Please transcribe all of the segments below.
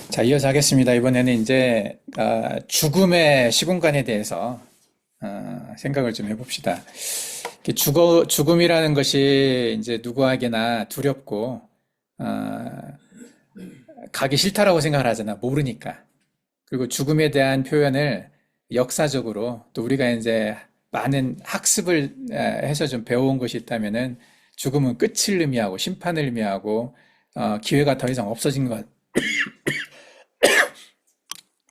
자, 이어서 하겠습니다. 이번에는 이제 죽음의 시공간에 대해서 생각을 좀 해봅시다. 죽음이라는 것이 이제 누구에게나 두렵고 어, 가기 싫다라고 생각을 하잖아. 모르니까. 그리고 죽음에 대한 표현을 역사적으로 또 우리가 이제 많은 학습을 해서 좀 배워온 것이 있다면은 죽음은 끝을 의미하고 심판을 의미하고 기회가 더 이상 없어진 것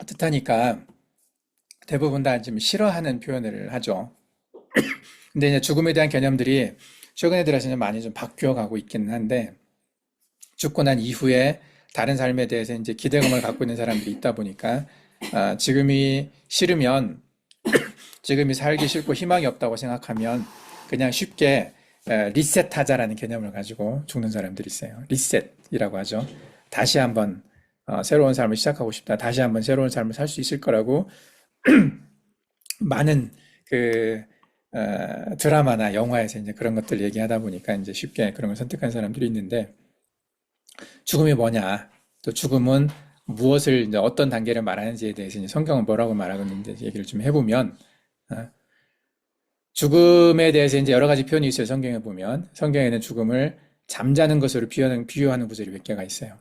뜻하니까 대부분 다 좀 싫어하는 표현을 하죠. 근데 이제 죽음에 대한 개념들이 최근에 들어서 많이 좀 바뀌어 가고 있기는 한데 죽고 난 이후에 다른 삶에 대해서 이제 기대감을 갖고 있는 사람들이 있다 보니까 지금이 싫으면 지금이 살기 싫고 희망이 없다고 생각하면 그냥 쉽게 리셋하자라는 개념을 가지고 죽는 사람들이 있어요. 리셋이라고 하죠. 다시 한번 새로운 삶을 시작하고 싶다. 다시 한번 새로운 삶을 살 수 있을 거라고 많은 그 드라마나 영화에서 이제 그런 것들 얘기하다 보니까 이제 쉽게 그런 걸 선택한 사람들이 있는데 죽음이 뭐냐? 또 죽음은 무엇을 이제 어떤 단계를 말하는지에 대해서 이제 성경은 뭐라고 말하고 있는지 얘기를 좀 해보면 어, 죽음에 대해서 이제 여러 가지 표현이 있어요. 성경에 보면 성경에는 죽음을 잠자는 것으로 비유하는 구절이 몇 개가 있어요.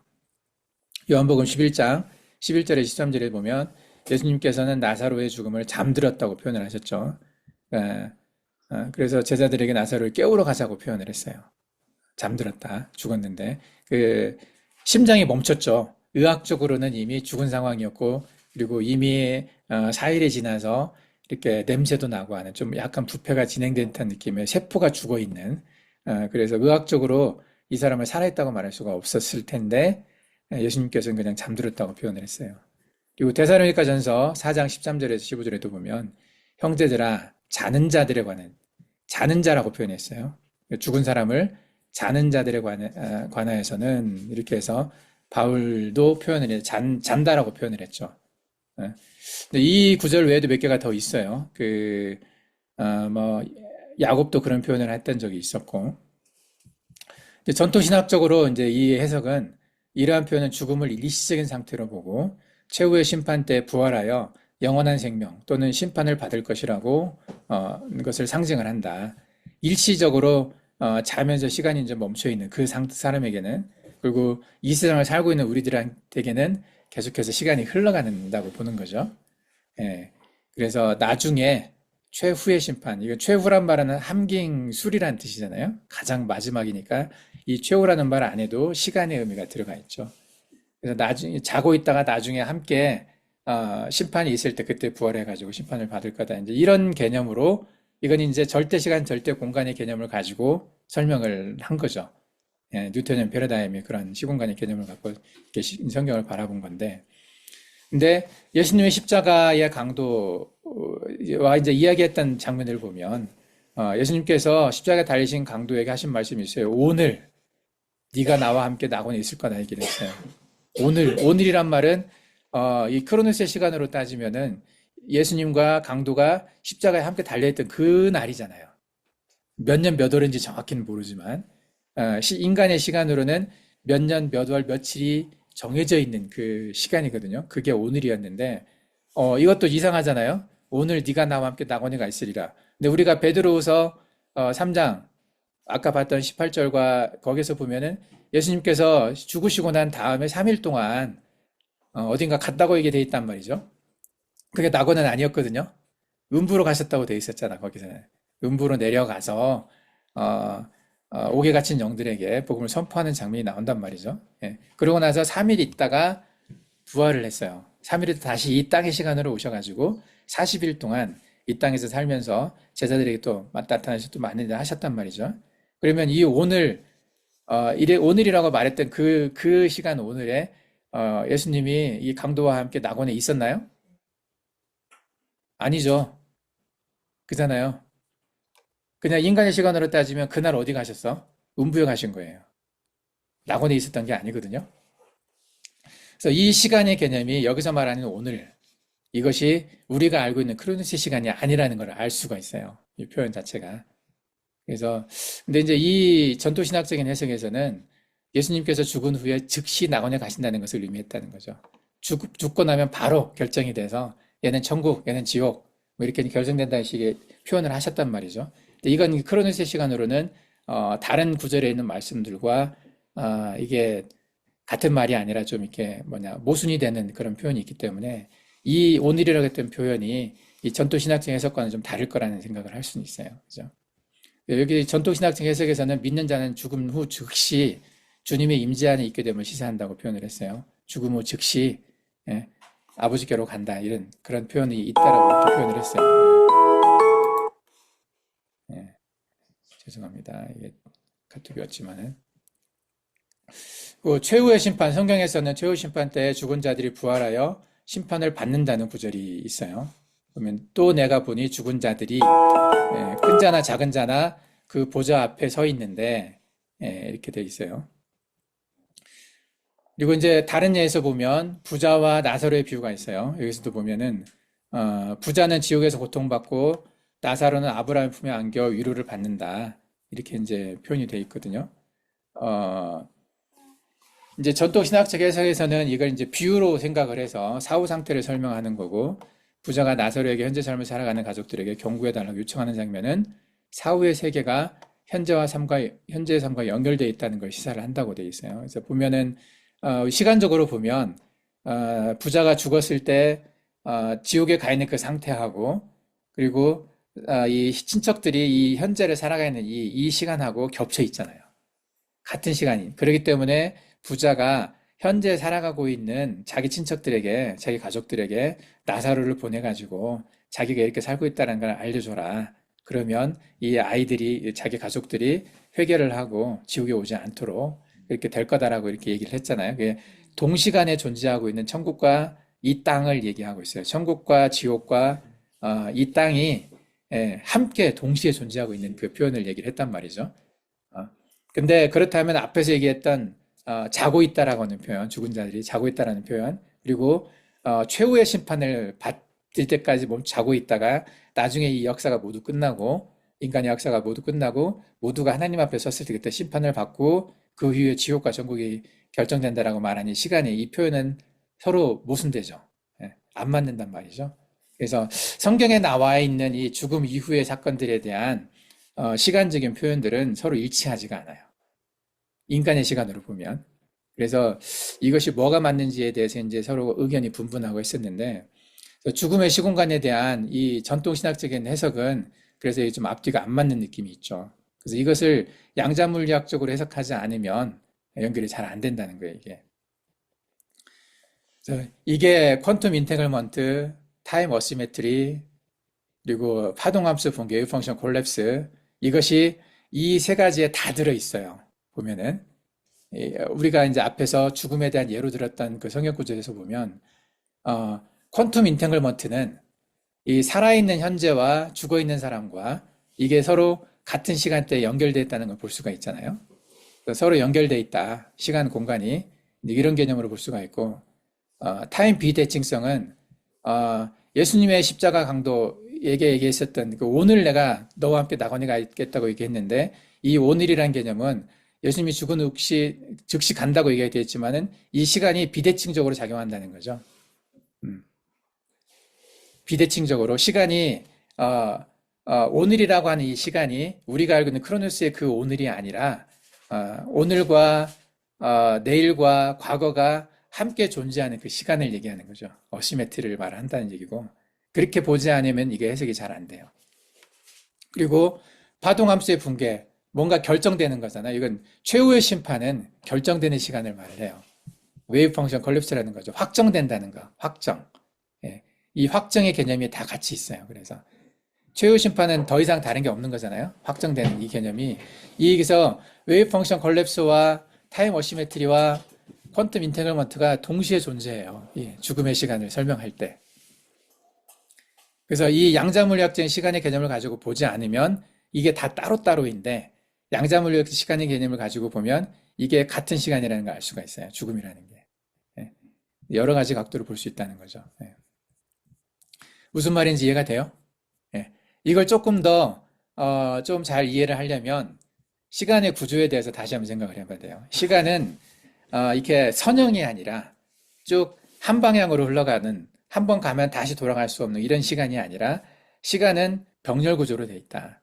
요한복음 11장 11절에 13절에 보면 예수님께서는 나사로의 죽음을 잠들었다고 표현을 하셨죠. 그래서 제자들에게 나사로를 깨우러 가자고 표현을 했어요. 잠들었다, 죽었는데 그 심장이 멈췄죠. 의학적으로는 이미 죽은 상황이었고 그리고 이미 4일이 지나서 이렇게 냄새도 나고 하는 좀 약간 부패가 진행된 듯한 느낌의 세포가 죽어 있는 그래서 의학적으로 이 사람을 살아있다고 말할 수가 없었을 텐데 예수님께서는 그냥 잠들었다고 표현을 했어요. 그리고 데살로니가전서 4장 13절에서 15절에도 보면 형제들아 자는 자들에 관한 자는 자라고 표현했어요. 죽은 사람을 자는 자들에 관하여서는 이렇게 해서 바울도 표현을 잔다라고 표현을 했죠. 근데 이 구절 외에도 몇 개가 더 있어요. 뭐 야곱도 그런 표현을 했던 적이 있었고 전통 신학적으로 이제 이 해석은 이러한 표현은 죽음을 일시적인 상태로 보고 최후의 심판 때 부활하여 영원한 생명 또는 심판을 받을 것이라고 것을 상징을 한다. 일시적으로 자면서 시간이 이제 멈춰 있는 그 사람에게는 그리고 이 세상을 살고 있는 우리들에게는 계속해서 시간이 흘러간다고 보는 거죠. 예. 그래서 나중에 최후의 심판, 이거 최후란 말은 함경술이라는 뜻이잖아요. 가장 마지막이니까 이 최후라는 말 안에도 시간의 의미가 들어가 있죠. 그래서 나중에 자고 있다가 나중에 함께 심판이 있을 때 그때 부활해가지고 심판을 받을 거다. 이제 이런 개념으로 이건 이제 절대 시간, 절대 공간의 개념을 가지고 설명을 한 거죠. 예, 뉴턴은 패러다임의 그런 시공간의 개념을 갖고 이렇게 성경을 바라본 건데, 근데 예수님의 십자가의 강도와 이제 이야기했던 장면을 보면 예수님께서 십자가에 달리신 강도에게 하신 말씀이 있어요. 오늘 네가 나와 함께 낙원에 있을 거다 얘기를 했어요. 오늘이란 말은 이 크로노스의 시간으로 따지면은 예수님과 강도가 십자가에 함께 달려있던 그 날이잖아요. 몇 년 몇 월인지 정확히는 모르지만 인간의 시간으로는 몇 년 몇 월 며칠이 정해져 있는 그 시간이거든요. 그게 오늘이었는데 이것도 이상하잖아요. 오늘 네가 나와 함께 낙원에 가 있으리라. 근데 우리가 베드로후서 3장 아까 봤던 18절과 거기서 보면은 예수님께서 죽으시고 난 다음에 3일 동안 어딘가 갔다고 얘기돼 있단 말이죠. 그게 낙원은 아니었거든요. 음부로 가셨다고 돼 있었잖아, 거기서는. 음부로 내려가서 옥에 갇힌 영들에게 복음을 선포하는 장면이 나온단 말이죠. 예. 그러고 나서 3일 있다가 부활을 했어요. 3일 다시 이 땅의 시간으로 오셔가지고 40일 동안 이 땅에서 살면서 제자들에게 또 나타나셔서 또 많은 일을 하셨단 말이죠. 그러면 이 오늘이라고 말했던 그 시간 오늘에 예수님이 이 강도와 함께 낙원에 있었나요? 아니죠. 그잖아요. 그냥 인간의 시간으로 따지면 그날 어디 가셨어? 음부에 가신 거예요. 낙원에 있었던 게 아니거든요. 그래서 이 시간의 개념이 여기서 말하는 오늘, 이것이 우리가 알고 있는 크로노스 시간이 아니라는 걸 알 수가 있어요. 이 표현 자체가. 그래서, 근데 이제 이 전통신학적인 해석에서는 예수님께서 죽은 후에 즉시 낙원에 가신다는 것을 의미했다는 거죠. 죽고 나면 바로 결정이 돼서 얘는 천국, 얘는 지옥, 뭐 이렇게 결정된다는 식의 표현을 하셨단 말이죠. 근데 이건 크로노스의 시간으로는 다른 구절에 있는 말씀들과 이게 같은 말이 아니라 좀 이렇게 모순이 되는 그런 표현이 있기 때문에 이 오늘이라고 했던 표현이 이 전통신학적 해석과는 좀 다를 거라는 생각을 할 수는 있어요. 그죠? 여기 전통신학적 해석에서는 믿는 자는 죽음 후 즉시 주님의 임재 안에 있게 됨을 시사한다고 표현을 했어요. 죽음 후 즉시 예, 아버지께로 간다 이런 그런 표현이 있다라고 이렇게 표현을 했어요. 예, 죄송합니다. 이게 카톡이었지만은 그 최후의 심판 성경에서는 최후 심판 때 죽은 자들이 부활하여 심판을 받는다는 구절이 있어요. 그러면 또 내가 보니 죽은 자들이 큰 자나 작은 자나 그 보좌 앞에 서 있는데 이렇게 돼 있어요. 그리고 이제 다른 예에서 보면 부자와 나사로의 비유가 있어요. 여기서도 보면은 부자는 지옥에서 고통받고 나사로는 아브라함 품에 안겨 위로를 받는다. 이렇게 이제 표현이 돼 있거든요. 어, 이제 전통 신학적 해석에서는 이걸 이제 비유로 생각을 해서 사후 상태를 설명하는 거고 부자가 나사로에게 현재 삶을 살아가는 가족들에게 경고해 달라고 요청하는 장면은 사후의 세계가 현재의 삶과 연결되어 있다는 걸 시사를 한다고 되어 있어요. 그래서 보면은 시간적으로 보면 부자가 죽었을 때 지옥에 가 있는 그 상태하고 그리고 이 친척들이 이 현재를 살아가는 이 시간하고 겹쳐 있잖아요. 같은 시간이. 그렇기 때문에 부자가 현재 살아가고 있는 자기 친척들에게, 자기 가족들에게 나사로를 보내가지고 자기가 이렇게 살고 있다는 걸 알려줘라. 그러면 이 아이들이, 자기 가족들이 회개를 하고 지옥에 오지 않도록 이렇게 될 거다라고 이렇게 얘기를 했잖아요. 그게 동시간에 존재하고 있는 천국과 이 땅을 얘기하고 있어요. 천국과 지옥과 이 땅이 함께 동시에 존재하고 있는 그 표현을 얘기를 했단 말이죠. 근데 그렇다면 앞에서 얘기했던 자고 있다라고 하는 표현, 죽은 자들이 자고 있다라는 표현, 그리고 최후의 심판을 받을 때까지 자고 있다가 나중에 이 역사가 모두 끝나고 인간의 역사가 모두 끝나고 모두가 하나님 앞에 섰을 때 그때 심판을 받고 그 이후에 지옥과 천국이 결정된다라고 말하니 시간이 이 표현은 서로 모순되죠. 안 맞는단 말이죠. 그래서 성경에 나와 있는 이 죽음 이후의 사건들에 대한 시간적인 표현들은 서로 일치하지가 않아요. 인간의 시간으로 보면. 그래서 이것이 뭐가 맞는지에 대해서 이제 서로 의견이 분분하고 있었는데, 죽음의 시공간에 대한 이 전통신학적인 해석은 그래서 좀 앞뒤가 안 맞는 느낌이 있죠. 그래서 이것을 양자물리학적으로 해석하지 않으면 연결이 잘 안 된다는 거예요, 이게. 그래서 이게 퀀텀 인테글먼트, 타임 어시메트리, 그리고 파동함수 붕괴, 웨이브 펑션 콜랩스, 이것이 이 세 가지에 다 들어있어요. 보면은. 우리가 이제 앞에서 죽음에 대한 예로 들었던 그 성경 구절에서 보면, 퀀텀 인테글먼트는 이 살아있는 현재와 죽어있는 사람과 이게 서로 같은 시간대에 연결되어 있다는 걸 볼 수가 있잖아요. 서로 연결되어 있다. 시간, 공간이. 이런 개념으로 볼 수가 있고, 타임 비대칭성은, 예수님의 십자가 강도에게 얘기했었던 그 오늘 내가 너와 함께 낙원에 있겠다고 얘기했는데, 이 오늘이라는 개념은 예수님이 죽은 즉시 간다고 얘기되어 있지만은 이 시간이 비대칭적으로 작용한다는 거죠. 비대칭적으로 시간이 오늘이라고 하는 이 시간이 우리가 알고 있는 크로노스의 그 오늘이 아니라 오늘과 내일과 과거가 함께 존재하는 그 시간을 얘기하는 거죠. 어시메트리를 말한다는 얘기고 그렇게 보지 않으면 이게 해석이 잘 안 돼요. 그리고 파동함수의 붕괴 뭔가 결정되는 거잖아요. 이건 최후의 심판은 결정되는 시간을 말해요. 웨이브 펑션 콜랩스라는 거죠. 확정된다는 거. 확정. 예. 이 확정의 개념이 다 같이 있어요. 그래서 최후 심판은 더 이상 다른 게 없는 거잖아요. 확정되는 이 개념이. 여기서 웨이브 펑션 콜랩스와 타임 어시메트리와 퀀텀 인테글먼트가 동시에 존재해요. 예. 죽음의 시간을 설명할 때. 그래서 이 양자물리학적인 시간의 개념을 가지고 보지 않으면 이게 다 따로따로인데 양자물리학 시간의 개념을 가지고 보면 이게 같은 시간이라는 걸 알 수가 있어요. 죽음이라는 게. 예. 여러 가지 각도로 볼 수 있다는 거죠. 예. 무슨 말인지 이해가 돼요? 예. 이걸 조금 더, 좀 잘 이해를 하려면 시간의 구조에 대해서 다시 한번 생각을 해봐야 돼요. 시간은, 이렇게 선형이 아니라 쭉 한 방향으로 흘러가는, 한 번 가면 다시 돌아갈 수 없는 이런 시간이 아니라 시간은 병렬 구조로 돼 있다.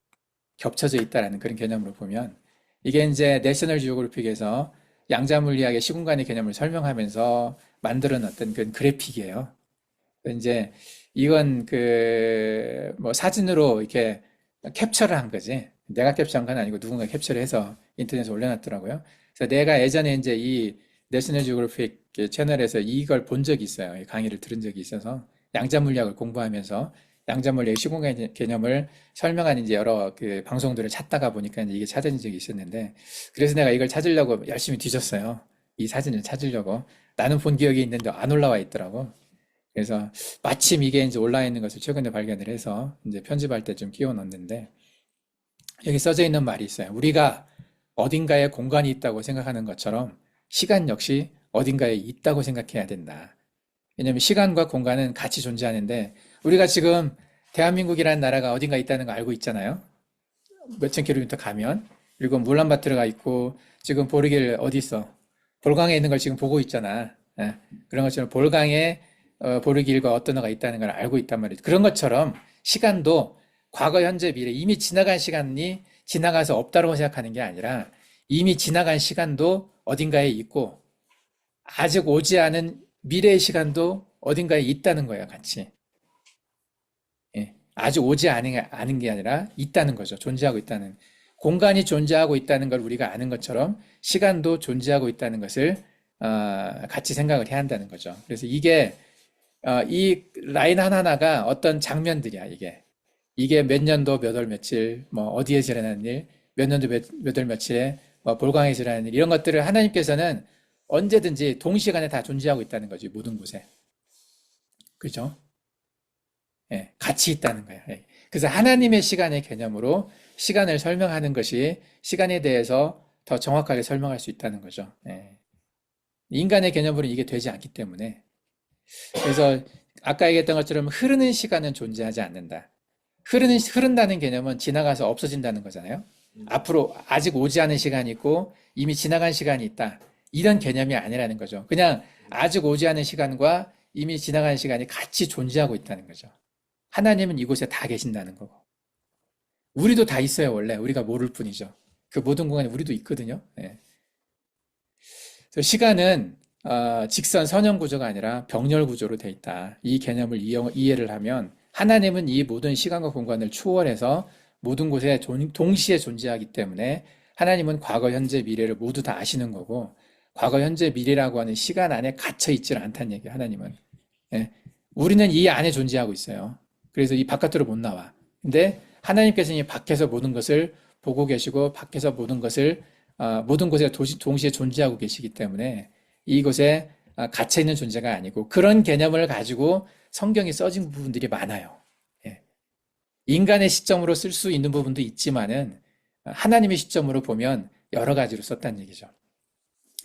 겹쳐져 있다라는 그런 개념으로 보면 이게 이제 내셔널 지오그래픽에서 양자물리학의 시공간의 개념을 설명하면서 만들어 놨던 그 그래픽이에요. 이제 이건 그 뭐 사진으로 이렇게 캡처를 한 거지. 내가 캡처한 건 아니고 누군가 캡처를 해서 인터넷에 올려놨더라고요. 그래서 내가 예전에 이제 이 내셔널 지오그래픽 채널에서 이걸 본 적이 있어요. 이 강의를 들은 적이 있어서 양자물리학을 공부하면서 양자물리학 시공간 개념을 설명하는 이제 여러 그 방송들을 찾다가 보니까 이제 이게 찾은 적이 있었는데 그래서 내가 이걸 찾으려고 열심히 뒤졌어요. 이 사진을 찾으려고. 나는 본 기억이 있는데 안 올라와 있더라고. 그래서 마침 이게 이제 올라와 있는 것을 최근에 발견을 해서 이제 편집할 때 좀 끼워 넣었는데 여기 써져 있는 말이 있어요. 우리가 어딘가에 공간이 있다고 생각하는 것처럼 시간 역시 어딘가에 있다고 생각해야 된다. 왜냐하면 시간과 공간은 같이 존재하는데 우리가 지금 대한민국이라는 나라가 어딘가 있다는 거 알고 있잖아요. 몇천 킬로미터 가면. 그리고 물란바토르가 있고 지금 보르길 어디 있어? 볼강에 있는 걸 지금 보고 있잖아. 예, 그런 것처럼 볼강에 보르길과 어떤 어가 있다는 걸 알고 있단 말이죠. 그런 것처럼 시간도 과거, 현재, 미래 이미 지나간 시간이 지나가서 없다고 생각하는 게 아니라 이미 지나간 시간도 어딘가에 있고 아직 오지 않은 미래의 시간도 어딘가에 있다는 거예요, 같이. 예, 아직 오지 않은 게 아니라 있다는 거죠. 존재하고 있다는. 공간이 존재하고 있다는 걸 우리가 아는 것처럼 시간도 존재하고 있다는 것을 같이 생각을 해야 한다는 거죠. 그래서 이게 이 라인 하나하나가 어떤 장면들이야, 이게. 이게 몇 년도 몇 월 며칠, 뭐 어디에서 일어나는 일, 몇 년도 몇 월 며칠에 뭐 볼강에서 일어나는 일, 이런 것들을 하나님께서는 언제든지 동시간에 다 존재하고 있다는 거지, 모든 곳에. 그죠? 예, 같이 있다는 거예요. 예. 그래서 하나님의 시간의 개념으로 시간을 설명하는 것이 시간에 대해서 더 정확하게 설명할 수 있다는 거죠. 예. 인간의 개념으로는 이게 되지 않기 때문에. 그래서 아까 얘기했던 것처럼 흐르는 시간은 존재하지 않는다. 흐른다는 개념은 지나가서 없어진다는 거잖아요. 앞으로 아직 오지 않은 시간이 있고 이미 지나간 시간이 있다. 이런 개념이 아니라는 거죠. 그냥 아직 오지 않은 시간과 이미 지나간 시간이 같이 존재하고 있다는 거죠. 하나님은 이곳에 다 계신다는 거고. 우리도 다 있어요, 원래. 우리가 모를 뿐이죠. 그 모든 공간에 우리도 있거든요. 예. 그래서 시간은 직선 선형 구조가 아니라 병렬 구조로 돼 있다. 이 개념을 이해를 하면 하나님은 이 모든 시간과 공간을 초월해서 모든 곳에 동시에 존재하기 때문에 하나님은 과거, 현재, 미래를 모두 다 아시는 거고 과거, 현재, 미래라고 하는 시간 안에 갇혀 있질 않다는 얘기예요, 하나님은. 예. 우리는 이 안에 존재하고 있어요. 그래서 이 바깥으로 못 나와. 근데 하나님께서는 이 밖에서 모든 것을 보고 계시고 밖에서 모든 것을 모든 곳에 동시에 존재하고 계시기 때문에 이곳에 갇혀 있는 존재가 아니고 그런 개념을 가지고 성경이 써진 부분들이 많아요. 예. 인간의 시점으로 쓸 수 있는 부분도 있지만은 하나님의 시점으로 보면 여러 가지로 썼다는 얘기죠.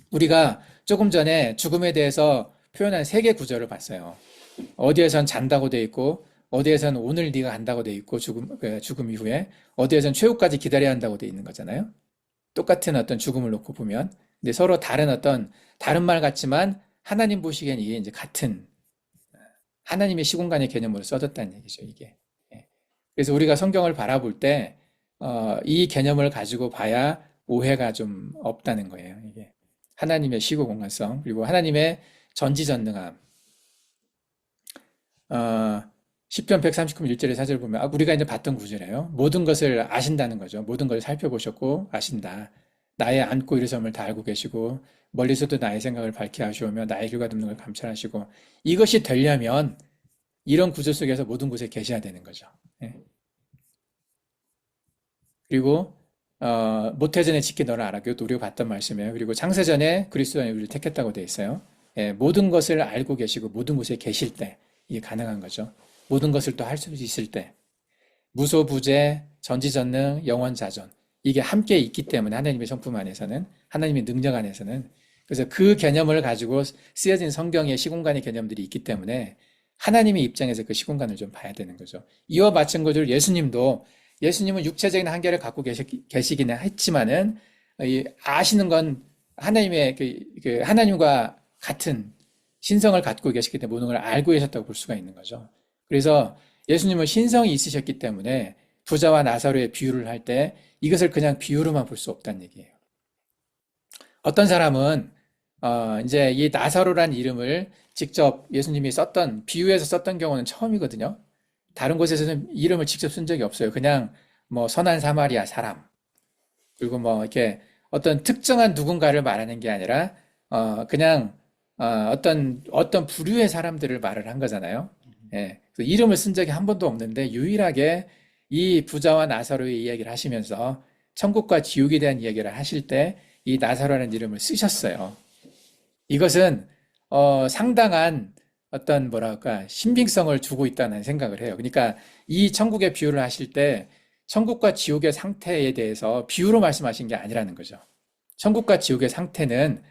우리가 조금 전에 죽음에 대해서 표현한 세 개 구절을 봤어요. 어디에선 잔다고 돼 있고 어디에선 오늘 네가 간다고 돼 있고 죽음 이후에 어디에선 최후까지 기다려야 한다고 돼 있는 거잖아요. 똑같은 어떤 죽음을 놓고 보면 근데 서로 다른 말 같지만 하나님 보시기엔 이게 이제 같은 하나님의 시공간의 개념으로 써졌다는 얘기죠, 이게. 예. 그래서 우리가 성경을 바라볼 때 이 개념을 가지고 봐야 오해가 좀 없다는 거예요, 이게. 하나님의 시고 공간성 그리고 하나님의 전지전능함. 시편 139편 1절의 사절을 보면 우리가 이제 봤던 구절이에요. 모든 것을 아신다는 거죠. 모든 것을 살펴보셨고 아신다. 나의 앉고 일어섬을 다 알고 계시고 멀리서도 나의 생각을 밝게 하시오며 나의 길과 듭는 걸 감찰하시고 이것이 되려면 이런 구조 속에서 모든 곳에 계셔야 되는 거죠. 예. 그리고 모태전에 지키 너를 알아. 그것도 우리가 봤던 말씀이에요. 그리고 창세전에 그리스도 안에 우리를 택했다고 되어 있어요. 예, 모든 것을 알고 계시고 모든 곳에 계실 때 이게 가능한 거죠. 모든 것을 또 할 수 있을 때 무소부재, 전지전능, 영원자존 이게 함께 있기 때문에 하나님의 성품 안에서는 하나님의 능력 안에서는 그래서 그 개념을 가지고 쓰여진 성경의 시공간의 개념들이 있기 때문에 하나님의 입장에서 그 시공간을 좀 봐야 되는 거죠. 이와 마찬가지로 예수님은 육체적인 한계를 갖고 계시기는 했지만은 아시는 건 하나님의 하나님과 같은 신성을 갖고 계셨기 때문에 모든 걸 알고 계셨다고 볼 수가 있는 거죠. 그래서 예수님은 신성이 있으셨기 때문에 부자와 나사로의 비유를 할 때 이것을 그냥 비유로만 볼 수 없다는 얘기예요. 어떤 사람은 이제 이 나사로란 이름을 직접 예수님이 썼던 비유에서 썼던 경우는 처음이거든요. 다른 곳에서는 이름을 직접 쓴 적이 없어요. 그냥 뭐 선한 사마리아 사람 그리고 뭐 이렇게 어떤 특정한 누군가를 말하는 게 아니라 그냥 어떤 부류의 사람들을 말을 한 거잖아요. 예. 그래서 이름을 쓴 적이 한 번도 없는데 유일하게 이 부자와 나사로의 이야기를 하시면서 천국과 지옥에 대한 이야기를 하실 때 이 나사로라는 이름을 쓰셨어요. 이것은 상당한 어떤 뭐랄까 신빙성을 두고 있다는 생각을 해요. 그러니까 이 천국의 비유를 하실 때 천국과 지옥의 상태에 대해서 비유로 말씀하신 게 아니라는 거죠. 천국과 지옥의 상태는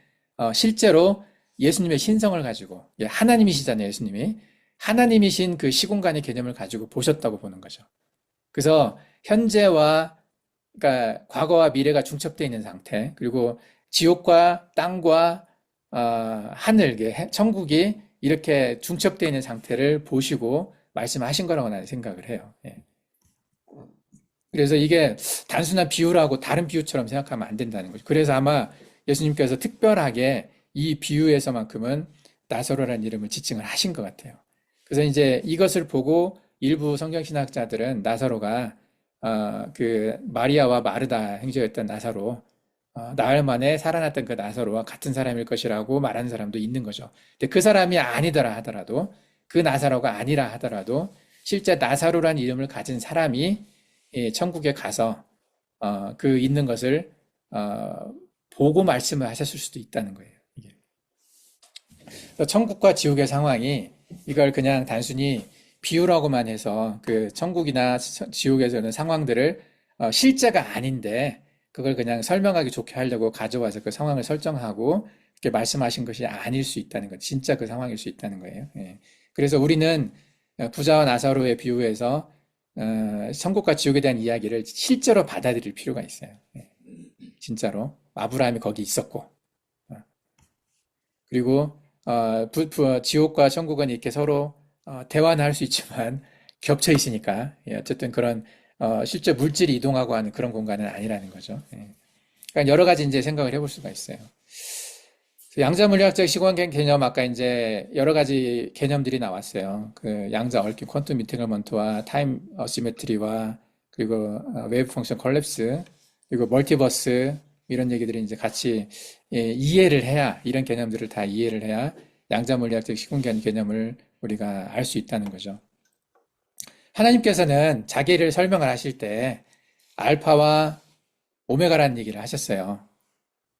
실제로 예수님의 신성을 가지고 하나님이시잖아요, 예수님이. 하나님이신 그 시공간의 개념을 가지고 보셨다고 보는 거죠. 그래서 현재와 그러니까 과거와 미래가 중첩되어 있는 상태, 그리고 지옥과 땅과 하늘, 천국이 이렇게 중첩되어 있는 상태를 보시고 말씀하신 거라고 나는 생각을 해요. 예. 그래서 이게 단순한 비유라고 다른 비유처럼 생각하면 안 된다는 거죠. 그래서 아마 예수님께서 특별하게 이 비유에서만큼은 나사로라는 이름을 지칭을 하신 것 같아요. 그래서 이제 이것을 보고 일부 성경신학자들은 나사로가 그 마리아와 마르다 행제였던 나사로, 나흘 만에 살아났던 그 나사로와 같은 사람일 것이라고 말하는 사람도 있는 거죠. 근데 그 사람이 아니더라 하더라도, 그 나사로가 아니라 하더라도 실제 나사로라는 이름을 가진 사람이 천국에 가서 그 있는 것을 보고 말씀을 하셨을 수도 있다는 거예요. 이게. 천국과 지옥의 상황이 이걸 그냥 단순히 비유라고만 해서 그 천국이나 지옥에서는 상황들을 실제가 아닌데 그걸 그냥 설명하기 좋게 하려고 가져와서 그 상황을 설정하고 이렇게 말씀하신 것이 아닐 수 있다는 것, 진짜 그 상황일 수 있다는 거예요. 예. 그래서 우리는 부자와 나사로의 비유에서 천국과 지옥에 대한 이야기를 실제로 받아들일 필요가 있어요. 예. 진짜로 아브라함이 거기 있었고, 그리고 지옥과 천국은 이렇게 서로 대화는 할 수 있지만 겹쳐 있으니까 어쨌든 그런 실제 물질이 이동하고 하는 그런 공간은 아니라는 거죠. 예. 그러니까 여러 가지 이제 생각을 해볼 수가 있어요. 양자 물리학적 시공간 개념 아까 이제 여러 가지 개념들이 나왔어요. 그 양자 얽힘, 퀀텀 인테그먼트와 타임 어시메트리와 그리고 웨이브 펑션 컬랩스 그리고 멀티버스 이런 얘기들이 이제 같이 이해를 해야 이런 개념들을 다 이해를 해야 양자 물리학적 시공간 개념을 우리가 알 수 있다는 거죠. 하나님께서는 자기를 설명을 하실 때 알파와 오메가라는 얘기를 하셨어요.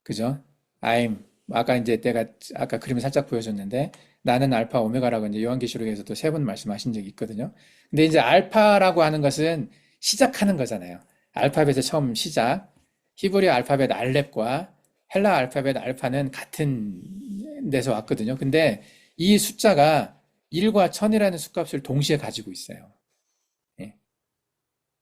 그죠? I'm 아까 이제 내가 아까 그림을 살짝 보여줬는데 나는 알파 오메가라고 이제 요한계시록에서도 세 번 말씀하신 적이 있거든요. 근데 이제 알파라고 하는 것은 시작하는 거잖아요. 알파벳의 처음 시작. 히브리 알파벳 알렙과 헬라 알파벳 알파는 같은 데서 왔거든요. 근데 이 숫자가 1과 1000이라는 숫값을 동시에 가지고 있어요. 예.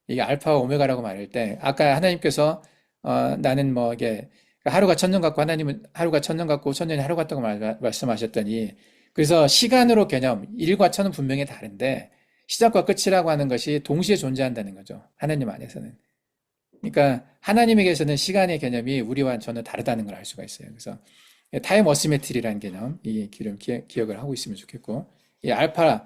이게 알파와 오메가라고 말할 때 아까 하나님께서 나는 뭐 이게 하루가 1000년 같고 하나님은 하루가 1000년 같고 1000년이 하루 같다고 말씀하셨더니 그래서 시간으로 개념 1과 1000은 분명히 다른데 시작과 끝이라고 하는 것이 동시에 존재한다는 거죠. 하나님 안에서는. 그러니까 하나님에게서는 시간의 개념이 우리와 전혀 다르다는 걸 알 수가 있어요. 그래서 타임 어시메트리라는 개념, 이 기억을 하고 있으면 좋겠고, 이 알파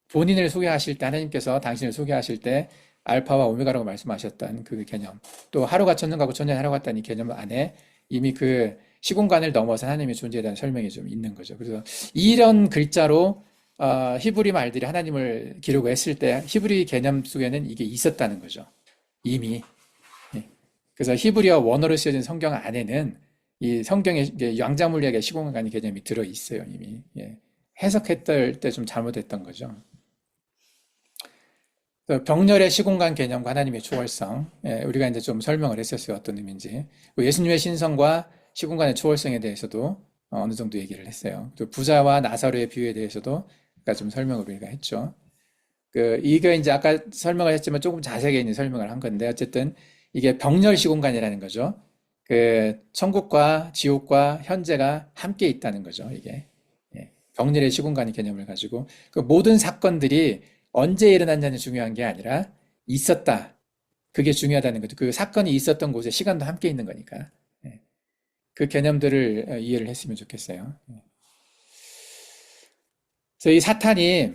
본인을 소개하실 때 하나님께서 당신을 소개하실 때 알파와 오메가라고 말씀하셨던 그 개념, 또 하루가 1000년 가고 1000년이 하루 같다는 이 개념 안에 이미 그 시공간을 넘어서 하나님의 존재에 대한 설명이 좀 있는 거죠. 그래서 이런 글자로 히브리 말들이 하나님을 기록했을 때 히브리 개념 속에는 이게 있었다는 거죠. 이미. 그래서 히브리어 원어로 쓰여진 성경 안에는 이 성경의 양자물리학의 시공간의 개념이 들어 있어요, 이미. 해석했을 때 좀 잘못했던 거죠. 병렬의 시공간 개념과 하나님의 초월성, 우리가 이제 좀 설명을 했었어요, 어떤 의미인지. 예수님의 신성과 시공간의 초월성에 대해서도 어느 정도 얘기를 했어요. 또 부자와 나사로의 비유에 대해서도 아까 좀 설명을 우리가 했죠. 이게 이제 아까 설명을 했지만 조금 자세하게 설명을 한 건데, 어쨌든 이게 병렬 시공간이라는 거죠. 천국과 지옥과 현재가 함께 있다는 거죠, 이게. 병렬의 시공간의 개념을 가지고 그 모든 사건들이 언제 일어났냐는 중요한 게 아니라 있었다. 그게 중요하다는 거죠. 그 사건이 있었던 곳에 시간도 함께 있는 거니까. 예. 그 개념들을 이해를 했으면 좋겠어요. 예. 그래서 이 사탄이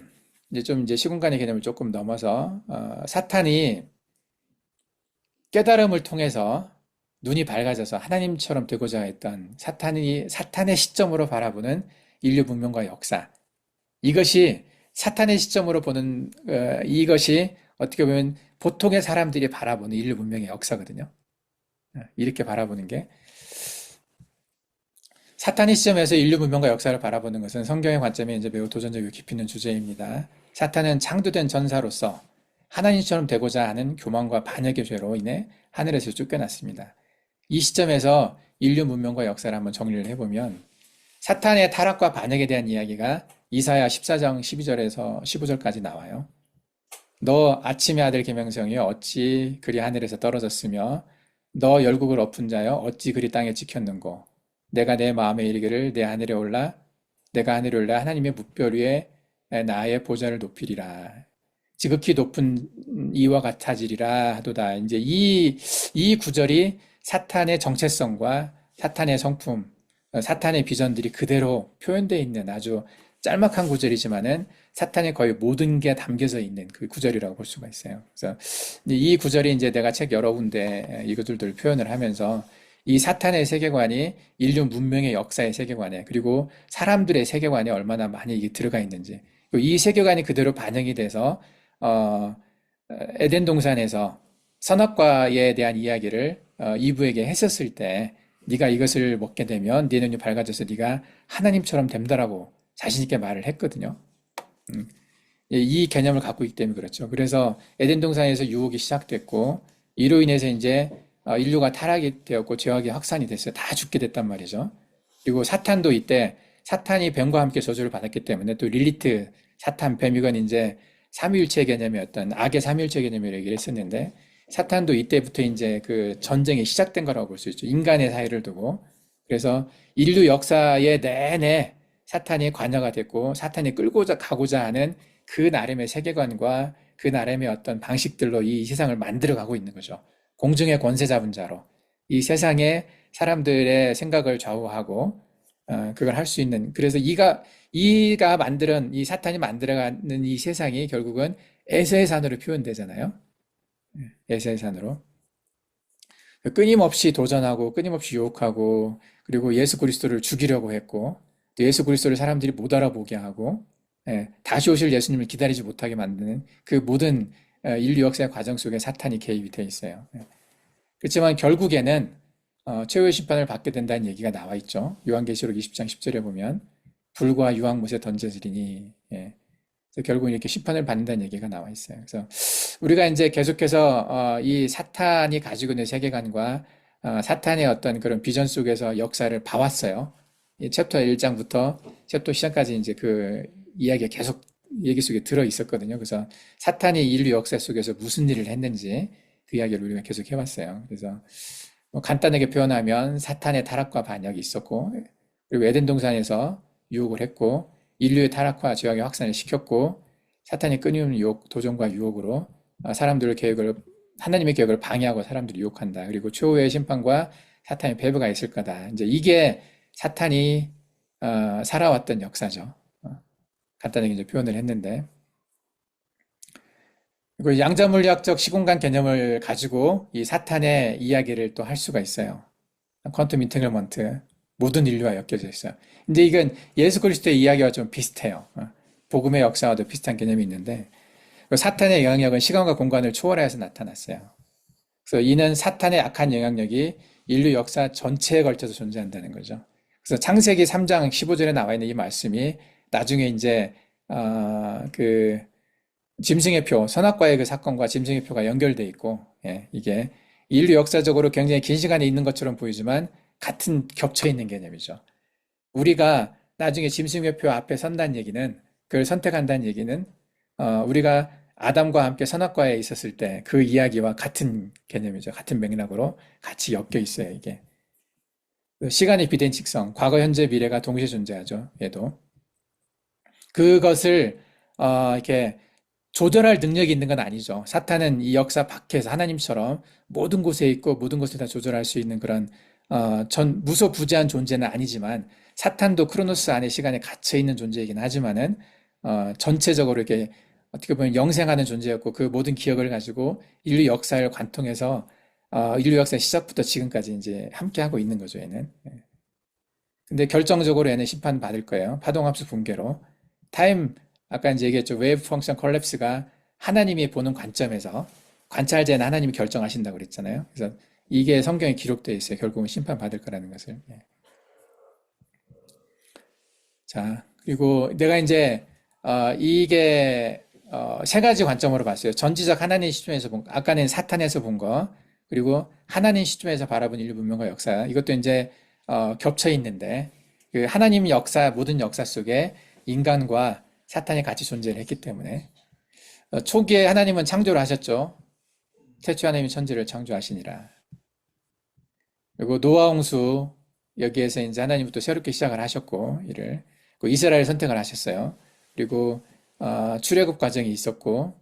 이제 좀 이제 시공간의 개념을 조금 넘어서 사탄이 깨달음을 통해서 눈이 밝아져서 하나님처럼 되고자 했던 사탄의 시점으로 바라보는 인류 문명과 역사. 이것이 사탄의 시점으로 보는 이것이 어떻게 보면 보통의 사람들이 바라보는 인류 문명의 역사거든요. 이렇게 바라보는 게 사탄의 시점에서 인류 문명과 역사를 바라보는 것은 성경의 관점에 이제 매우 도전적이고 깊이 있는 주제입니다. 사탄은 창조된 전사로서 하나님처럼 되고자 하는 교만과 반역의 죄로 인해 하늘에서 쫓겨났습니다. 이 시점에서 인류 문명과 역사를 한번 정리를 해보면 사탄의 타락과 반역에 대한 이야기가 이사야 14장 12절에서 15절까지 나와요. 너 아침의 아들 계명성이여 어찌 그리 하늘에서 떨어졌으며 너 열국을 엎은 자여 어찌 그리 땅에 찍혔는고 내가 내 마음에 이르기를 내가 하늘에 올라 하나님의 뭇별 위에 나의 보좌를 높이리라. 지극히 높은 이와 같아지리라 하도다. 이제 이 구절이 사탄의 정체성과 사탄의 성품, 사탄의 비전들이 그대로 표현되어 있는 아주 짤막한 구절이지만은 사탄의 거의 모든 게 담겨져 있는 그 구절이라고 볼 수가 있어요. 그래서 이 구절이 이제 내가 책 여러 군데 이것들을 표현을 하면서 이 사탄의 세계관이 인류 문명의 역사의 세계관에 그리고 사람들의 세계관에 얼마나 많이 이게 들어가 있는지 이 세계관이 그대로 반영이 돼서 에덴 동산에서 선악과에 대한 이야기를 이브에게 했었을 때 네가 이것을 먹게 되면 네 눈이 밝아져서 네가 하나님처럼 된다라고 자신 있게 말을 했거든요. 이 개념을 갖고 있기 때문에 그렇죠. 그래서 에덴 동산에서 유혹이 시작됐고 이로 인해서 이제 인류가 타락이 되었고 죄악이 확산이 됐어요. 다 죽게 됐단 말이죠. 그리고 사탄도 이때 사탄이 뱀과 함께 저주를 받았기 때문에 또 릴리트, 사탄, 뱀 이건 이제 삼위일체 개념이었던 악의 삼위일체 개념이라고 얘기를 했었는데 사탄도 이때부터 이제 그 전쟁이 시작된 거라고 볼 수 있죠. 인간의 사이를 두고. 그래서 인류 역사의 내내 사탄이 관여가 됐고 사탄이 끌고 가고자 하는 그 나름의 세계관과 그 나름의 어떤 방식들로 이 세상을 만들어가고 있는 거죠. 공중의 권세 잡은 자로 이 세상의 사람들의 생각을 좌우하고 그걸 할 수 있는 그래서 이가 만드는 이 사탄이 만들어가는 이 세상이 결국은 에서의 산으로 표현되잖아요. 에서의 산으로 끊임없이 도전하고 끊임없이 유혹하고 그리고 예수 그리스도를 죽이려고 했고 또 예수 그리스도를 사람들이 못 알아보게 하고 다시 오실 예수님을 기다리지 못하게 만드는 그 모든 인류 역사의 과정 속에 사탄이 개입이 되어 있어요. 그렇지만 결국에는 최후의 심판을 받게 된다는 얘기가 나와 있죠. 요한계시록 20장 10절에 보면 불과 유황못에 던져지리니 그래서 결국 이렇게 심판을 받는다는 얘기가 나와 있어요. 그래서 우리가 이제 계속해서 이 사탄이 가지고 있는 세계관과 사탄의 어떤 그런 비전 속에서 역사를 봐왔어요. 이 챕터 1장부터 챕터 시작까지 이제 그 이야기가 계속 얘기 속에 들어 있었거든요. 그래서 사탄이 인류 역사 속에서 무슨 일을 했는지 그 이야기를 우리가 계속 해왔어요. 그래서 뭐 간단하게 표현하면 사탄의 타락과 반역이 있었고 그리고 에덴 동산에서 유혹을 했고 인류의 타락과 죄악의 확산을 시켰고 사탄이 끊임없는 유혹, 도전과 유혹으로 하나님의 계획을 방해하고 사람들을 유혹한다. 그리고 최후의 심판과 사탄의 배부가 있을 거다. 이제 이게 사탄이 살아왔던 역사죠. 간단하게 이제 표현을 했는데 그리고 양자물리학적 시공간 개념을 가지고 이 사탄의 이야기를 또 할 수가 있어요. 퀀텀 인테그먼트 모든 인류와 엮여져 있어요. 근데 이건 예수 그리스도의 이야기와 좀 비슷해요. 복음의 역사와도 비슷한 개념이 있는데 사탄의 영향력은 시간과 공간을 초월해서 나타났어요. 그래서 이는 사탄의 악한 영향력이 인류 역사 전체에 걸쳐서 존재한다는 거죠. 그래서 창세기 3장 15절에 나와 있는 이 말씀이 나중에 이제 그 짐승의 표, 선악과의 그 사건과 짐승의 표가 연결돼 있고 이게 인류 역사적으로 굉장히 긴 시간에 있는 것처럼 보이지만 같은 겹쳐 있는 개념이죠. 우리가 나중에 짐승의 표 앞에 선다는 얘기는 그걸 선택한다는 얘기는 우리가 아담과 함께 선악과에 있었을 때 그 이야기와 같은 개념이죠. 같은 맥락으로 같이 엮여 있어요, 이게. 시간의 비대칭성, 과거, 현재, 미래가 동시에 존재하죠. 얘도. 그것을 이렇게 조절할 능력이 있는 건 아니죠. 사탄은 이 역사 밖에서 하나님처럼 모든 곳에 있고 모든 것을 다 조절할 수 있는 그런 전 무소부재한 존재는 아니지만 사탄도 크로노스 안에 시간에 갇혀 있는 존재이긴 하지만은 전체적으로 이렇게 어떻게 보면 영생하는 존재였고 그 모든 기억을 가지고 인류 역사를 관통해서 인류 역사의 시작부터 지금까지 이제 함께 하고 있는 거죠, 얘는. 근데 결정적으로 얘는 심판 받을 거예요. 파동합수 붕괴로. 타임, 아까 이제 얘기했죠. 웨이브 펑션 컬랩스가 하나님이 보는 관점에서 관찰자는 하나님이 결정하신다고 그랬잖아요. 그래서 이게 성경에 기록되어 있어요. 결국은 심판 받을 거라는 것을. 자, 그리고 내가 이제 이게 세 가지 관점으로 봤어요. 전지적 하나님 시점에서 본 거, 아까는 사탄에서 본 거, 그리고 하나님 시점에서 바라본 인류 문명과 역사. 이것도 이제 겹쳐 있는데 그 하나님 역사 모든 역사 속에 인간과 사탄이 같이 존재를 했기 때문에 초기에 하나님은 창조를 하셨죠. 태초 하나님이 천지를 창조하시니라. 그리고 노아 홍수 여기에서 이제 하나님부터 새롭게 시작을 하셨고 이를 그 이스라엘 선택을 하셨어요. 그리고 출애굽 과정이 있었고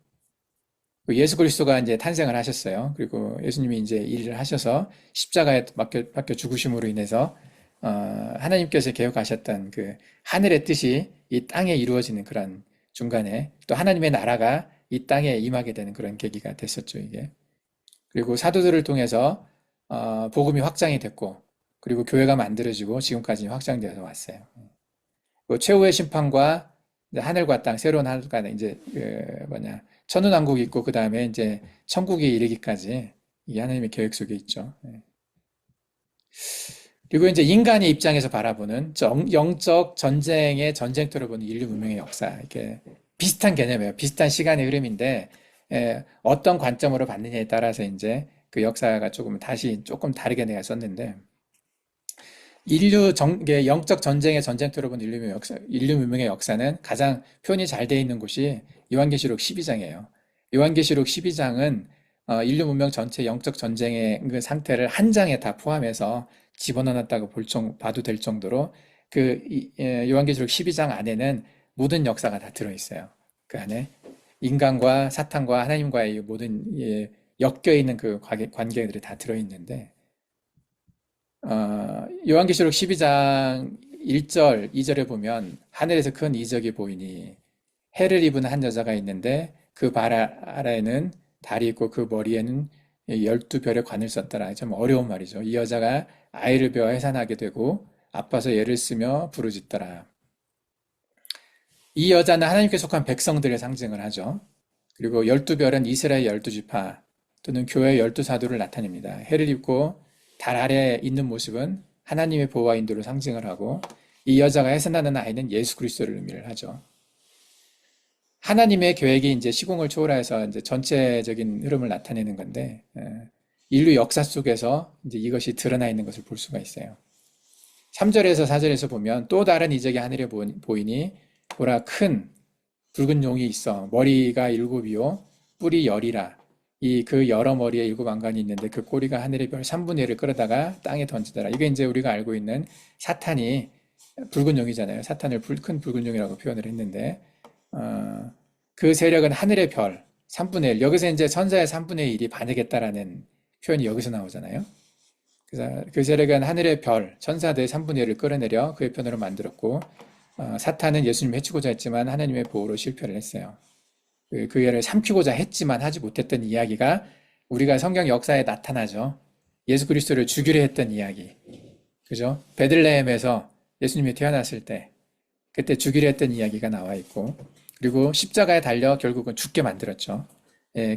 예수 그리스도가 이제 탄생을 하셨어요. 그리고 예수님이 이제 일을 하셔서 십자가에 박혀 죽으심으로 인해서 하나님께서 계획하셨던 그 하늘의 뜻이 이 땅에 이루어지는 그런 중간에 또 하나님의 나라가 이 땅에 임하게 되는 그런 계기가 됐었죠, 이게. 그리고 사도들을 통해서 복음이 확장이 됐고 그리고 교회가 만들어지고 지금까지 확장되어서 왔어요. 그 최후의 심판과 하늘과 땅, 새로운 하늘과 땅, 이제 천운왕국이 있고 그 다음에 이제 천국에 이르기까지 이게 하나님의 계획 속에 있죠. 그리고 이제 인간의 입장에서 바라보는 영적 전쟁의 전쟁터를 보는 인류 문명의 역사, 이렇게 비슷한 개념이에요. 비슷한 시간의 흐름인데 어떤 관점으로 봤느냐에 따라서 이제 그 역사가 조금 다르게 내가 썼는데 영적 전쟁의 전쟁터로 본 인류 문명의 역사는 가장 표현이 잘 되어 있는 곳이 요한계시록 12장이에요. 요한계시록 12장은 인류 문명 전체 영적 전쟁의 그 상태를 한 장에 다 포함해서 집어넣었다고 봐도 될 정도로 요한계시록 12장 안에는 모든 역사가 다 들어있어요. 그 안에 인간과 사탄과 하나님과의 모든 엮여있는 그 관계들이 다 들어있는데 요한계시록 12장 1절, 2절에 보면 하늘에서 큰 이적이 보이니 해를 입은 한 여자가 있는데 그 발 아래에는 달이 있고 그 머리에는 12별의 관을 썼더라. 좀 어려운 말이죠. 이 여자가 아이를 배워 해산하게 되고 아파서 애를 쓰며 부르짖더라. 이 여자는 하나님께 속한 백성들의 상징을 하죠. 그리고 12별은 이스라엘 12지파 또는 교회의 12사도를 나타냅니다. 해를 입고 달 아래에 있는 모습은 하나님의 보호와 인도를 상징을 하고 이 여자가 해산하는 아이는 예수 그리스도를 의미를 하죠. 하나님의 계획이 이제 시공을 초월해서 이제 전체적인 흐름을 나타내는 건데 인류 역사 속에서 이제 이것이 드러나 있는 것을 볼 수가 있어요. 3절에서 4절에서 보면 또 다른 이적이 하늘에 보이니 보라 큰 붉은 용이 있어 머리가 7이요 뿔이 10이라 그 여러 머리에 7왕관이 있는데 그 꼬리가 하늘의 별 3분의 1을 끌어다가 땅에 던지더라. 이게 이제 우리가 알고 있는 사탄이 붉은 용이잖아요. 사탄을 큰 붉은 용이라고 표현을 했는데 그 세력은 하늘의 별 3분의 1. 여기서 이제 천사의 3분의 1이 반역했다라는 표현이 여기서 나오잖아요. 그래서 그 세력은 하늘의 별, 천사들의 3분의 1을 끌어내려 그의 편으로 만들었고 사탄은 예수님을 해치고자 했지만 하나님의 보호로 실패를 했어요. 그 애를 삼키고자 했지만 하지 못했던 이야기가 우리가 성경 역사에 나타나죠. 예수 그리스도를 죽이려 했던 이야기. 그죠? 베들레헴에서 예수님이 태어났을 때 그때 죽이려 했던 이야기가 나와 있고 그리고 십자가에 달려 결국은 죽게 만들었죠.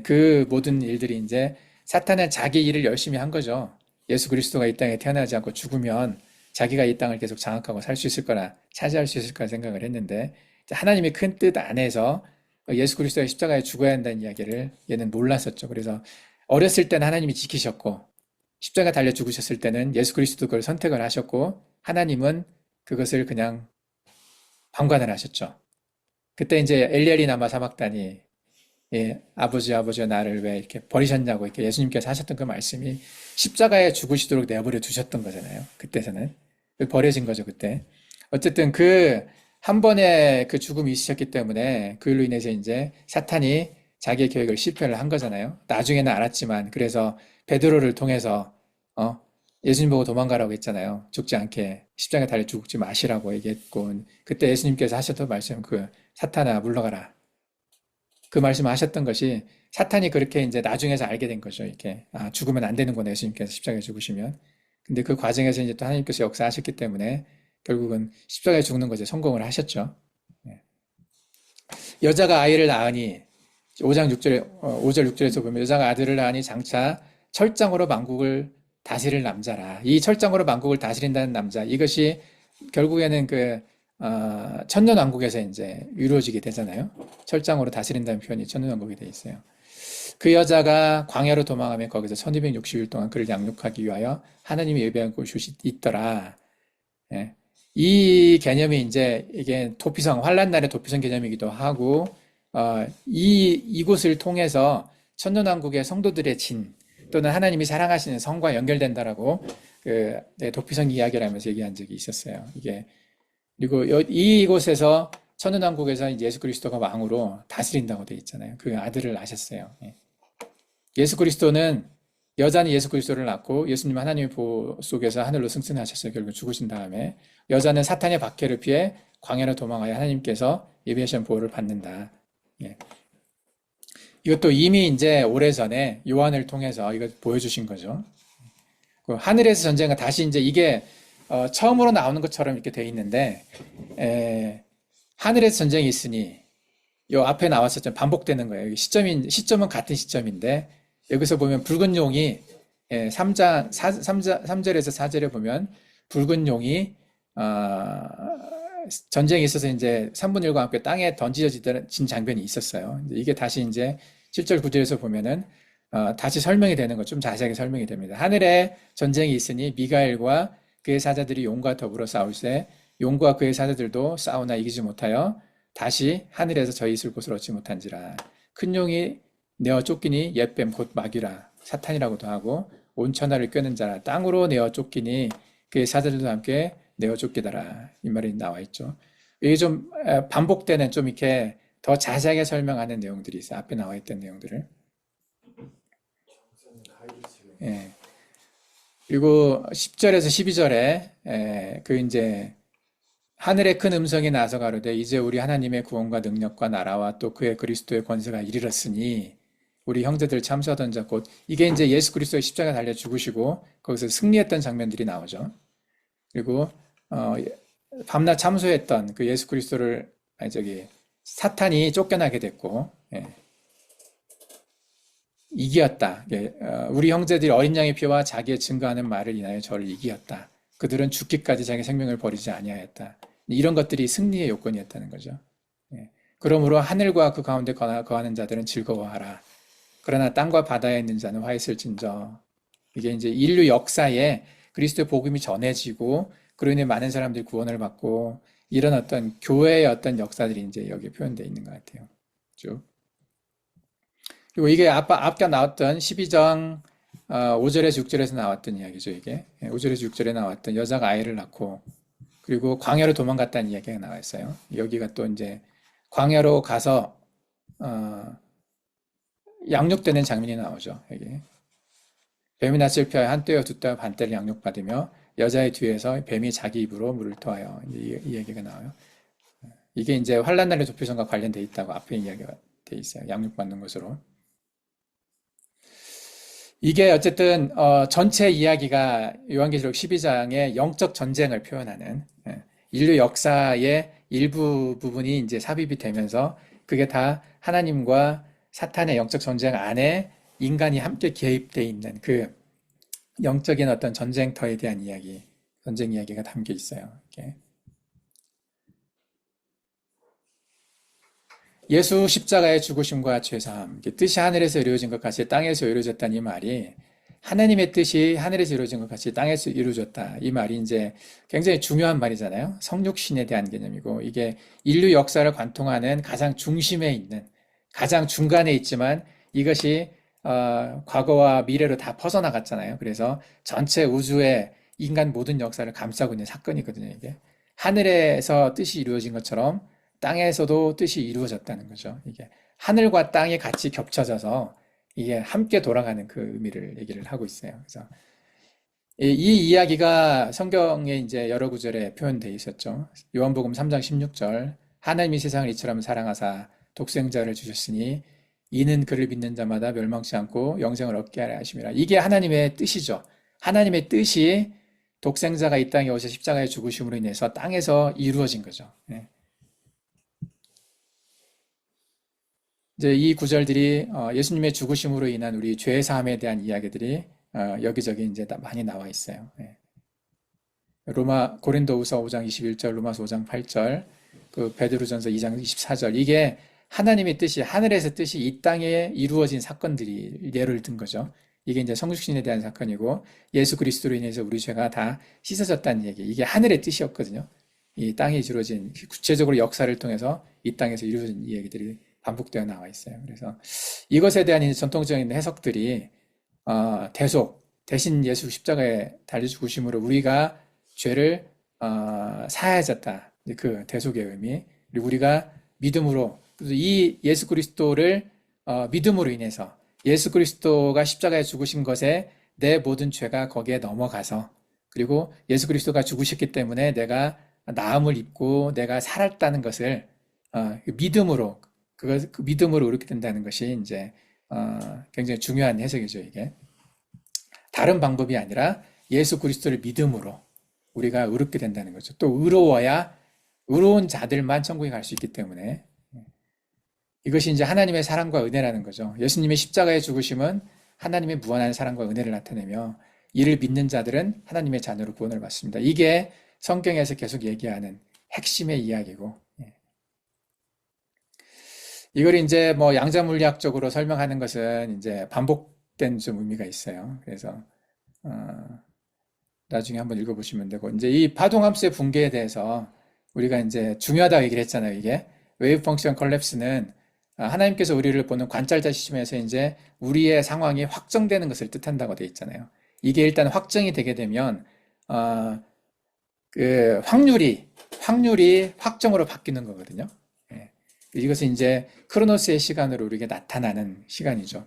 그 모든 일들이 이제 사탄은 자기 일을 열심히 한 거죠. 예수 그리스도가 이 땅에 태어나지 않고 죽으면 자기가 이 땅을 계속 장악하고 살 수 있을 거라 차지할 수 있을 거라 생각을 했는데 하나님의 큰 뜻 안에서 예수 그리스도가 십자가에 죽어야 한다는 이야기를 얘는 몰랐었죠. 그래서 어렸을 때는 하나님이 지키셨고 십자가 달려 죽으셨을 때는 예수 그리스도 그걸 선택을 하셨고 하나님은 그것을 그냥 방관을 하셨죠. 그때 이제 엘리엘이 나마 사막다니 아버지여 나를 왜 이렇게 버리셨냐고 이렇게 예수님께서 하셨던 그 말씀이 십자가에 죽으시도록 내버려 두셨던 거잖아요. 그때서는 버려진 거죠. 그때 어쨌든 그 한 번의 그 죽음이 있으셨기 때문에 그일로 인해서 이제 사탄이 자기의 계획을 실패를 한 거잖아요. 나중에는 알았지만 그래서 베드로를 통해서 어, 예수님 보고 도망가라고 했잖아요. 죽지 않게 십자가에 달려 죽지 마시라고 얘기했고 그때 예수님께서 하셨던 말씀 그 사탄아 물러가라. 그 말씀을 하셨던 것이 사탄이 그렇게 이제 나중에서 알게 된 거죠. 이렇게 아, 죽으면 안 되는구나 예수님께서 십자가에 죽으시면. 근데 그 과정에서 이제 또 하나님께서 역사하셨기 때문에 결국은 십자가에 죽는 것에 성공을 하셨죠. 예. 여자가 아이를 낳으니 5장 6절에 5절 6절에서 보면 여자가 아들을 낳으니 장차 철장으로 만국을 다스릴 남자라. 이 철장으로 만국을 다스린다는 남자 이것이 결국에는 그 천년왕국에서 이제 이루어지게 되잖아요. 철장으로 다스린다는 표현이 천년왕국에 돼 있어요. 그 여자가 광야로 도망하며 거기서 1260일 동안 그를 양육하기 위하여 하나님이 예배한 곳이 있더라. 예. 이 개념이 이제 이게 도피성, 환란날의 도피성 개념이기도 하고, 이곳을 통해서 천년왕국의 성도들의 진, 또는 하나님이 사랑하시는 성과 연결된다라고 그 도피성 이야기를 하면서 얘기한 적이 있었어요. 이게 그리고 이곳에서 천년왕국에서 예수 그리스도가 왕으로 다스린다고 되어 있잖아요. 그 아들을 낳으셨어요. 예수 그리스도는 여자는 예수 그리스도를 낳고 예수님 하나님의 보호 속에서 하늘로 승천하셨어요. 결국 죽으신 다음에 여자는 사탄의 박해를 피해 광야로 도망하여 하나님께서 예비하신 보호를 받는다. 예. 이것도 이미 이제 오래전에 요한을 통해서 이걸 보여주신 거죠. 그 하늘에서 전쟁은 다시 이제 이게 처음으로 나오는 것처럼 이렇게 돼 있는데 하늘에서 전쟁이 있으니 요 앞에 나왔었죠. 반복되는 거예요. 시점은 같은 시점인데 여기서 보면 붉은 용이 3절에서 4절에 보면 붉은 용이 전쟁이 있어서 이제 3분의 1과 함께 땅에 던져진 장면이 있었어요. 이게 다시 이제 7절 9절에서 보면은 다시 설명이 되는 거 좀 자세하게 설명이 됩니다. 하늘에 전쟁이 있으니 미가엘과 그의 사자들이 용과 더불어 싸울세 용과 그의 사자들도 싸우나 이기지 못하여 다시 하늘에서 저희 있을 곳을 얻지 못한지라. 큰 용이 내어 쫓기니 옛뱀 곧 마귀라 사탄이라고도 하고 온 천하를 꿰는 자라 땅으로 내어 쫓기니 그의 사자들도 함께 내어 쫓기더라. 이 말이 나와 있죠. 이게 좀 반복되는 좀 이렇게 더 자세하게 설명하는 내용들이 있어요. 앞에 나와 있던 내용들을. 예. 그리고 10절에서 12절에 그 이제 하늘의 큰 음성이 나서 가로되 이제 우리 하나님의 구원과 능력과 나라와 또 그의 그리스도의 권세가 이르렀으니 우리 형제들 참수하던 자 곧 이게 이제 예수 그리스도의 십자가 달려 죽으시고 거기서 승리했던 장면들이 나오죠. 그리고 밤낮 참수했던 그 예수 그리스도를 사탄이 쫓겨나게 됐고 이기었다. 우리 형제들이 어린 양의 피와 자기의 증거하는 말을 인하여 저를 이기었다. 그들은 죽기까지 자기 생명을 버리지 아니하였다. 이런 것들이 승리의 요건이었다는 거죠. 그러므로 하늘과 그 가운데 거하는 자들은 즐거워하라. 그러나 땅과 바다에 있는 자는 화했을진저. 이게 이제 인류 역사에 그리스도의 복음이 전해지고 그로 인해 많은 사람들이 구원을 받고 이런 어떤 교회의 어떤 역사들이 이제 여기 표현되어 있는 것 같아요. 쭉. 그리고 이게 아까 나왔던 12장 5절에서 6절에서 나왔던 이야기죠. 이게 5절에서 6절에 나왔던 여자가 아이를 낳고 그리고 광야로 도망갔다는 이야기가 나와 있어요. 여기가 또 이제 광야로 가서 양육되는 장면이 나오죠. 여기 뱀이 낯을 피하여 한 떼와 두 떼와 반 떼를 양육받으며 여자의 뒤에서 뱀이 자기 입으로 물을 토하여 이 얘기가 나와요. 이게 이제 환란날의 도피성과 관련돼 있다고 앞에 이야기가 돼 있어요. 양육받는 것으로. 이게 어쨌든 전체 이야기가 요한계시록 12장의 영적 전쟁을 표현하는 인류 역사의 일부 부분이 이제 삽입이 되면서 그게 다 하나님과 사탄의 영적 전쟁 안에 인간이 함께 개입되어 있는 그 영적인 어떤 전쟁터에 대한 이야기, 전쟁 이야기가 담겨 있어요. 이렇게. 예수 십자가의 죽으심과 죄사함, 뜻이 하늘에서 이루어진 것 같이 땅에서 이루어졌다는 이 말이 하나님의 뜻이 하늘에서 이루어진 것 같이 땅에서 이루어졌다. 이 말이 이제 굉장히 중요한 말이잖아요. 성육신에 대한 개념이고 이게 인류 역사를 관통하는 가장 중심에 있는 가장 중간에 있지만 이것이 과거와 미래로 다 퍼져나갔잖아요. 그래서 전체 우주의 인간 모든 역사를 감싸고 있는 사건이거든요. 이게 하늘에서 뜻이 이루어진 것처럼 땅에서도 뜻이 이루어졌다는 거죠. 이게 하늘과 땅이 같이 겹쳐져서 이게 함께 돌아가는 그 의미를 얘기를 하고 있어요. 그래서 이 이야기가 성경에 이제 여러 구절에 표현되어 있었죠. 요한복음 3장 16절. 하나님이 세상을 이처럼 사랑하사 독생자를 주셨으니 이는 그를 믿는 자마다 멸망치 않고 영생을 얻게 하려 하심이라. 이게 하나님의 뜻이죠. 하나님의 뜻이 독생자가 이 땅에 오셔 십자가에 죽으심으로 인해서 땅에서 이루어진 거죠. 예. 이제 이 구절들이 예수님의 죽으심으로 인한 우리 죄 사함에 대한 이야기들이 여기저기 이제 많이 나와 있어요. 예. 고린도후서 5장 21절, 로마서 5장 8절, 그 베드로전서 2장 24절. 이게 하나님의 뜻이 하늘에서 뜻이 이 땅에 이루어진 사건들이 예를 든 거죠. 이게 이제 성육신에 대한 사건이고 예수 그리스도로 인해서 우리 죄가 다 씻어졌다는 얘기. 이게 하늘의 뜻이었거든요. 이 땅에 이루어진 구체적으로 역사를 통해서 이 땅에서 이루어진 이야기들이 반복되어 나와 있어요. 그래서 이것에 대한 전통적인 해석들이 대속 대신 예수 십자가에 달려 죽으심으로 우리가 죄를 사하여졌다. 그 대속의 의미. 그리고 우리가 믿음으로 이 예수 그리스도를 믿음으로 인해서 예수 그리스도가 십자가에 죽으신 것에 내 모든 죄가 거기에 넘어가서 그리고 예수 그리스도가 죽으셨기 때문에 내가 나음을 입고 내가 살았다는 것을 믿음으로 그 믿음으로 이렇게 된다는 것이 이제 굉장히 중요한 해석이죠. 이게 다른 방법이 아니라 예수 그리스도를 믿음으로 우리가 의롭게 된다는 거죠. 또 의로워야 의로운 자들만 천국에 갈 수 있기 때문에 이것이 이제 하나님의 사랑과 은혜라는 거죠. 예수님의 십자가의 죽으심은 하나님의 무한한 사랑과 은혜를 나타내며 이를 믿는 자들은 하나님의 자녀로 구원을 받습니다. 이게 성경에서 계속 얘기하는 핵심의 이야기고, 이걸 이제 뭐 양자물리학적으로 설명하는 것은 이제 반복된 좀 의미가 있어요. 그래서 나중에 한번 읽어보시면 되고, 이제 이 파동함수의 붕괴에 대해서 우리가 이제 중요하다고 얘기를 했잖아요. 이게 웨이브 펑션 컬랩스는 하나님께서 우리를 보는 관찰자 시점에서 이제 우리의 상황이 확정되는 것을 뜻한다고 되어 있잖아요. 이게 일단 확정이 되게 되면 그 확률이 확정으로 바뀌는 거거든요. 예. 이것은 이제 크로노스의 시간으로 우리에게 나타나는 시간이죠.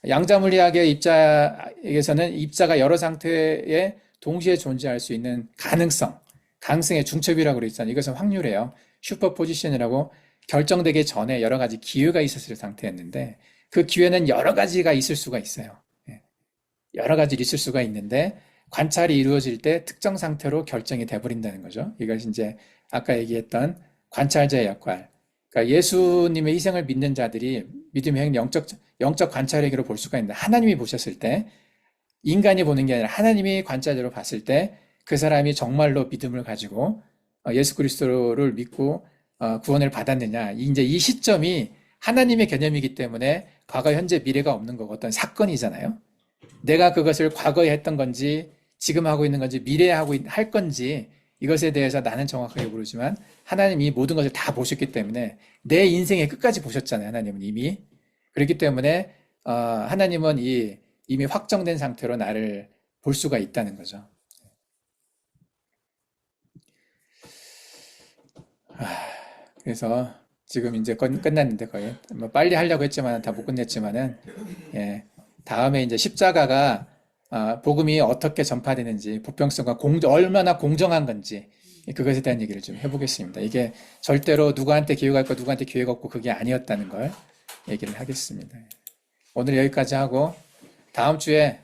양자물리학의 입자에서는 입자가 여러 상태에 동시에 존재할 수 있는 가능성의 중첩이라고 그랬잖아요. 이것은 확률이에요. 슈퍼포지션이라고 결정되기 전에 여러 가지 기회가 있었을 상태였는데 그 기회는 여러 가지가 있을 수가 있어요. 여러 가지 있을 수가 있는데 관찰이 이루어질 때 특정 상태로 결정이 돼버린다는 거죠. 이것이 이제 아까 얘기했던 관찰자의 역할. 그러니까 예수님의 희생을 믿는 자들이 믿음의 행 영적 관찰행위로 볼 수가 있는데 하나님이 보셨을 때 인간이 보는 게 아니라 하나님이 관찰자로 봤을 때 그 사람이 정말로 믿음을 가지고 예수 그리스도를 믿고 구원을 받았느냐. 이제 이 시점이 하나님의 개념이기 때문에 과거, 현재, 미래가 없는 거고 어떤 사건이잖아요. 내가 그것을 과거에 했던 건지 지금 하고 있는 건지 미래에 할 건지 이것에 대해서 나는 정확하게 모르지만 하나님이 모든 것을 다 보셨기 때문에 내 인생의 끝까지 보셨잖아요. 하나님은 이미. 그렇기 때문에 하나님은 이미 확정된 상태로 나를 볼 수가 있다는 거죠. 그래서 지금 이제 끝났는데 거의 뭐 빨리 하려고 했지만 다 못 끝냈지만은 다음에 이제 십자가가 복음이 어떻게 전파되는지 보편성과 얼마나 공정한 건지 그것에 대한 얘기를 좀 해보겠습니다. 이게 절대로 누구한테 기회가 있고 누구한테 기회가 없고 그게 아니었다는 걸 얘기를 하겠습니다. 오늘 여기까지 하고 다음 주에